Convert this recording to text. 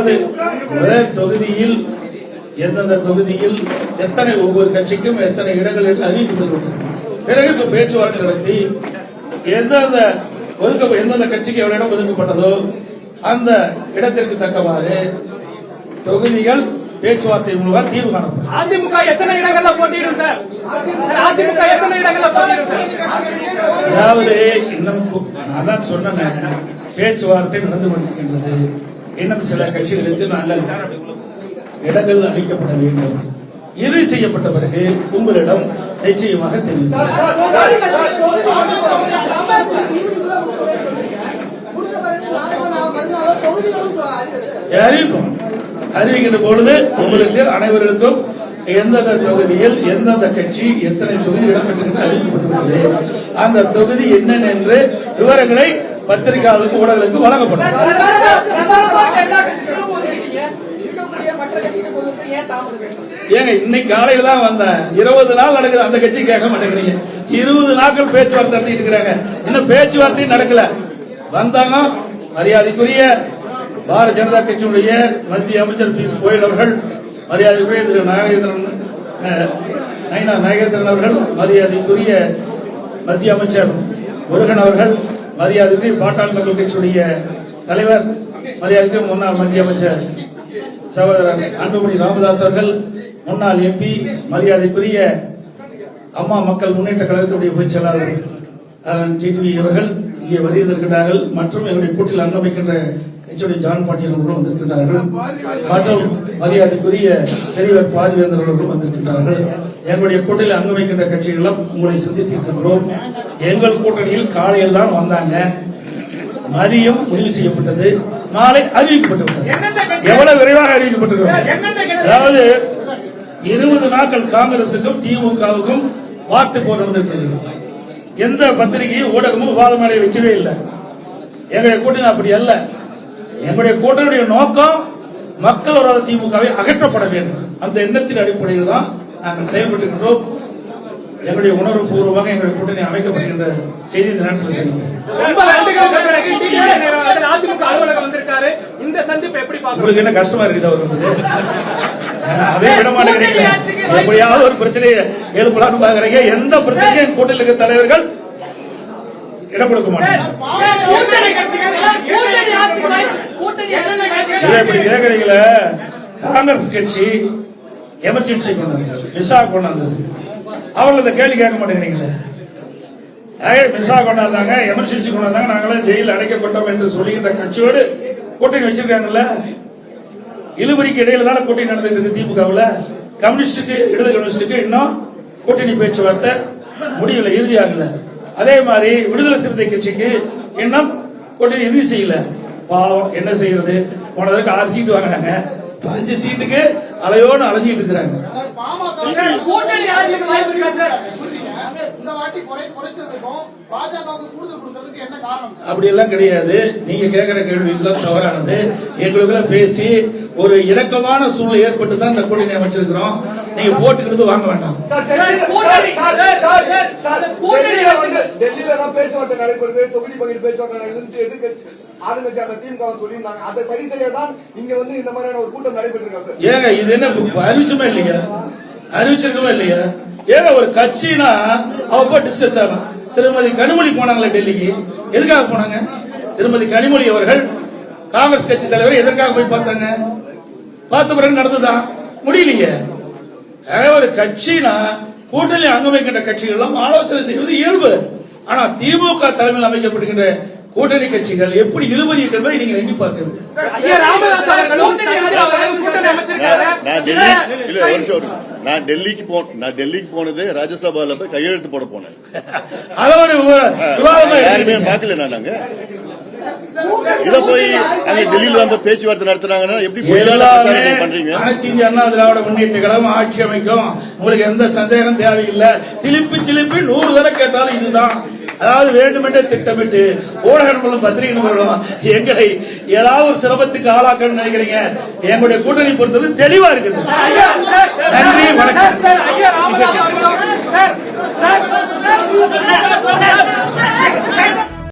அதாவது தொகுதியில் எந்தெந்த தொகுதியில் எத்தனை ஒவ்வொரு கட்சிக்கும் எத்தனை இடங்கள் என்று அறிவிக்கப்பட்டது. பிறகு இப்ப பேச்சுவார்த்தை நடத்தி எந்தெந்த கட்சிக்கு எவ்வளவு இடம் ஒதுக்கப்பட்டதோ அந்த இடத்திற்கு தக்கவாறு தொகுதிகள் பேச்சுவார்த்தை மூலம் தீர்வு காணப்படும். அதிமுக எத்தனை இடங்கள்ல போட்டியிடும் சார்? அதிமுக எத்தனை இடங்கள்ல போட்டியிடும் சார்? அதாவது இன்னும் அதான் சொன்னேன், பேச்சுவார்த்தை நடந்து கொண்டிருக்கின்றது. இன்னும் சில கட்சிகளுக்கு நல்ல இடங்கள் அளிக்கப்பட வேண்டும். இறுதி செய்யப்பட்ட பிறகு உங்களிடம் நிச்சயமாக தெரிவிக்கும். அறிவிக்கின்ற பொழுது உங்களுக்கு அனைவருக்கும் எந்தெந்த தொகுதியில் எந்தெந்த கட்சி எத்தனை தொகுதி இடம்பெற்று அறிவிக்கப்பட்டுள்ளது, அந்த தொகுதி என்னென்ன என்று விவரங்களை பத்திரிகையாளருக்கு ஊடகங்களுக்கு வழங்கப்படும். ஏங்க இன்னைக்கு காலையில தான் வந்தேன், 20 நாள் நடக்குது, அந்த கட்சி கேட்க மாட்டேங்கிறீங்க. 20 நாட்கள் பேச்சுவார்த்தை நடத்திட்டு இருக்கிறாங்க, இன்னும் பேச்சுவார்த்தையும் நடக்கல. வந்தாங்க மரியாதைக்குரிய பாரதிய ஜனதா கட்சியுடைய மத்திய அமைச்சர் பியூஷ் கோயல் அவர்கள், மரியாதைக்குரிய திரு நாகேந்திரன் அவர்கள், மரியாதைக்குரிய மத்திய அமைச்சர் முருகன் அவர்கள், மரியாதைக்குரிய பாட்டாளி மக்கள் கட்சியுடைய தலைவர் மரியாதைக்குரிய முன்னாள் மத்திய அமைச்சர் சகோதரர் அன்புமணி ராமதாஸ் அவர்கள், முன்னாள் எம்பி மரியாதைக்குரிய அம்மா மக்கள் முன்னேற்ற கழகத்துடைய பொதுச் செயலாளர் டிடிவி அவர்கள் இங்கே வருகின்றார்கள். மற்றும் எங்களுடைய கூட்டில் அங்கமைக்கின்ற கட்சியுடைய ஜான் பாட்டியல் அவர்களும் வந்திருக்கின்றார்கள். மற்றும் மரியாதைக்குரிய பெரியவர் பாரிவேந்தர் அவர்களும் வந்திருக்கின்றார்கள். எங்களுடைய கூட்டணியில் அங்கமைக்கின்ற கட்சிகளும் உங்களை சந்தித்திருக்கின்றோம். எங்கள் கூட்டணியில் காலையில் தான் வந்தாங்க, மதியம் முடிவு செய்யப்பட்டது, மாலை அறிவிக்கப்பட்டது. எவ்வளவு விரைவாக அறிவிக்கப்பட்டது. அதாவது 20 நாட்கள் காங்கிரசுக்கும் திமுகவுக்கும் வாக்கு போர் நடந்திருக்கிறது. எந்த பத்திரிகையும் ஊடகமும் விவாத மேடை வைக்கவே இல்லை. எங்களுடைய கூட்டணி அப்படி அல்ல. எங்களுடைய கூட்டணியுடைய நோக்கம் மக்கள் விரோத திமுகவை அகற்றப்பட வேண்டும். அந்த எண்ணத்தின் அடிப்படையில் தான் நாங்கள் செயல்பட்டுகின்றோம். எங்களுடைய உணர்வு பூர்வமாக எங்களுடைய கூட்டணி அமைக்கப்படுகின்ற செய்தி இந்த நேரத்தில் தெரிவிக்கிறேன். உங்களுக்கு என்ன கஷ்டமா இருக்குது? அவர் வந்து அதே விட மாட்டேங்கிறீங்க. எப்படியாவது ஒரு பிரச்சனையை எழுப்பலான்னு பாக்குறீங்க. எந்த பிரச்சனையும் கூட்டணியில் இருக்க தலைவர்கள் இடம் கொடுக்க மாட்டாங்க. இப்படி கேட்கறீங்களே, காங்கிரஸ் கட்சி எமர்ஜென்சி கொண்டாங்க, விசா கொண்டாந்தது. அவர்கள் இந்த கேள்வி கேட்க மாட்டேங்கிறீங்களே. விசா கொண்டாந்தாங்க, எமர்ஜென்சி கொண்டாந்தாங்க, நாங்களே ஜெயிலில் அடைக்கப்பட்டோம் என்று சொல்லுகின்ற கட்சியோடு கூட்டணி வச்சிருக்காங்கல்ல. இழுபறிக்கு இடையில தானே கூட்டணி நடந்துட்டு இருக்கு. திமுகவில் கம்யூனிஸ்டுக்கு இடது கம்யூனிஸ்டுக்கு இன்னும் கூட்டணி பேச்சுவார்த்தை முடியல, இறுதியாகல. அதே மாதிரி விடுதலை சிறுத்தை கட்சிக்கு இன்னும் கூட்டணி இறுதி செய்யல. பாவம், என்ன செய்யறது? போனதற்கு 6 சீட்டு வாங்கினாங்க, 5 சீட்டுக்கு அலையோடு அலைஞ்சிட்டு இருக்கிறாங்க. அப்படி எல்லாம் கிடையாது. நீங்க கேட்கிற கேள்வி எல்லாம் தவறானது. எங்களுக்குள்ள பேசி ஒரு இணக்கமான சூழ்நிலை ஏற்பட்டு தான் இந்த கூட்டணி அமைச்சிருக்கிறோம். நீங்க போட்டுக்கிறது வாங்க வேண்டாம். டெல்லியில தான் பேச்சுவார்த்தை நடைபெறுது, தொகுதி பகிர்வு பேச்சுவார்த்தை நடந்து ஆளுங்கட்சியான திமுக சொல்லியிருந்தாங்க. அதை சரி செய்யதான் இங்க வந்து இந்த மாதிரியான ஒரு கூட்டம் நடைபெற்றிருக்காங்க. ஏங்க இது என்ன அறிவிச்சுமே இல்லையா? அறிவிச்சிருக்கவே இல்லையா? ஏங்க ஒரு கட்சினா அவ டிஸ்கஸ் ஆகும். திருமதி கனிமொழி போனாங்களே டெல்லிக்கு, எதுக்காக போனாங்க? திருமதி கனிமொழி அவர்கள் காங்கிரஸ் கட்சி தலைவர் எதற்காக போய் பார்த்தாங்க? பார்த்த பிறகு நடந்துதான் முடியலையே. ஒரு கட்சினா கூட்டணி அங்கமைக்கின்ற கட்சிகள் எல்லாம் ஆலோசனை செய்வது இயல்பு. ஆனா திமுக தலைமையில் அமைக்கப்படுகின்ற கூட்டணி கட்சிகள் எப்படி இழுபறி என்பதை நீங்க எண்ணி பார்க்கிறது. நான் டெல்லிக்கு போனது ராஜ்யசபால போய் கையெழுத்து போட போனேன். யாருமே பார்க்கல. நாங்க இத போய் அங்க டெல்லியில வந்து பேச்சுவார்த்தை நடத்துறாங்கன்னா எப்படி பண்றீங்க? அனைத்து இந்திய அண்ணா திராவிட முன்னேற்ற கழகம் ஆட்சி அமைக்கும், உங்களுக்கு எந்த சந்தேகம் தேவையில்லை. திருப்பி 100 தடவை கேட்டாலும் இதுதான். அதாவது வேண்டுமென்றே திட்டமிட்டு ஊடக நண்பர்களும் பத்திரிகை நண்பர்களும் எங்களை ஏதாவது ஒரு சிரமத்துக்கு ஆளாக்கணும்னு நினைக்கிறீங்க. எங்களுடைய கூட்டணி பொறுத்தது தெளிவா இருக்குது. நன்றி, வணக்கம்.